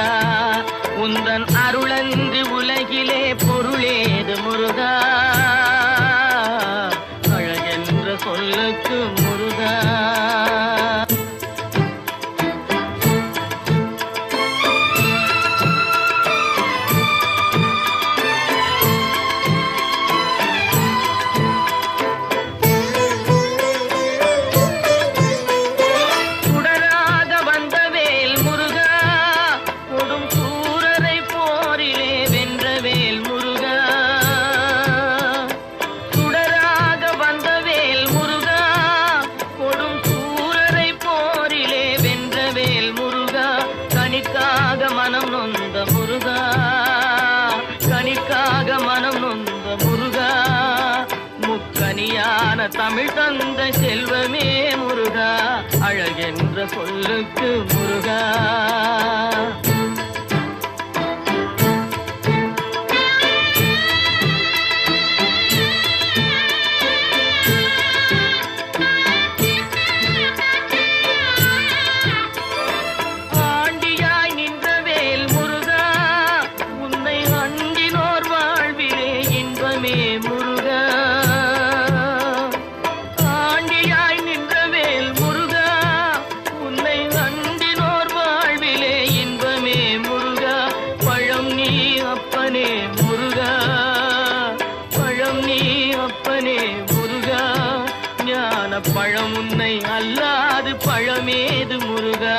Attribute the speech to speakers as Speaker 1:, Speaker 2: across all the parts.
Speaker 1: முருகா. உந்தன் அருளன்றி உலகிலே பொருளேது முருகா. அழகென்ற சொல்லுக்கு முருகா. கனிக்காக மனம் நொந்த முருகா, கனிக்காக மனம் நொந்த முருகா. முக்கனியான தமிழ் தந்த செல்வமே முருகா. அழகென்ற சொல்லுக்கு முருகா. அப்பனே முருகா, பழம் நீ அப்பனே முருகா. ஞான பழம் உன்னை அல்லாது பழமேது முருகா.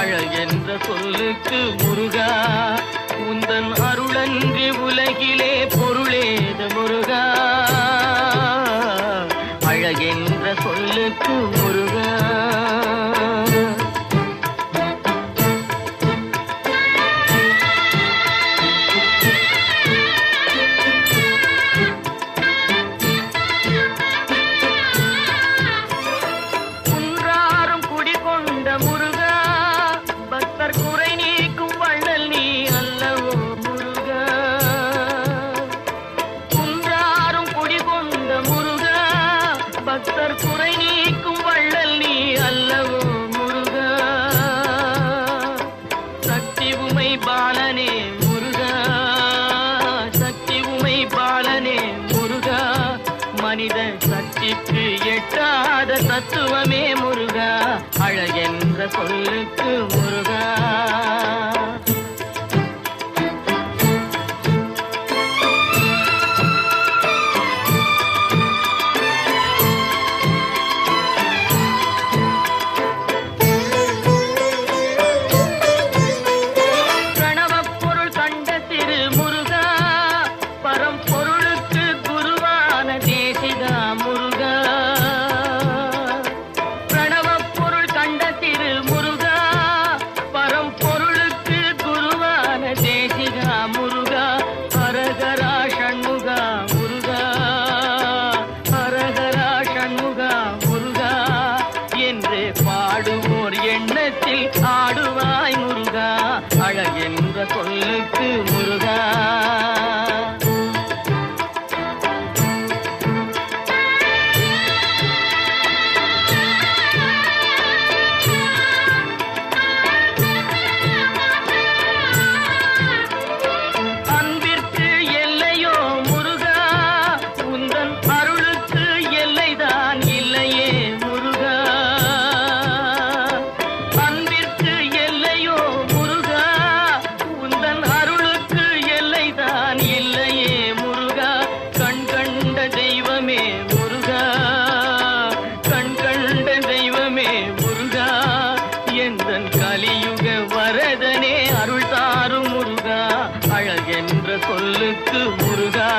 Speaker 1: அழகென்ற சொல்லுக்கு முருகா. உந்தன் அருளன்றி உலகிலே பொருளேது முருகா. அழகென்ற சொல்லுக்கு முருகா. பக்தர் குறை நீக்கும் வள்ளல் நீ அல்லவோ முருகா. சக்தி உமை பாலனே முருகா, சக்தி உமை பாலனே முருகா. மனித சக்திக்கு எட்டாத தத்துவமே முருகா. அழகென்ற சொல்லுக்கு முருகா. பாடுவோர் எண்ணத்தில் ஆடுவாய் முருகா. அழகென்ற சொல்லுக்கு முருகா. அன்பிற்கு எல்லையோ முருகா. உந்தன் அருளுக்கு எல்லைதான் இல்லையே முருகா. கலியுக வரதனே அருள் தாரும் முருகா. அழகென்ற சொல்லுக்கு முருகா.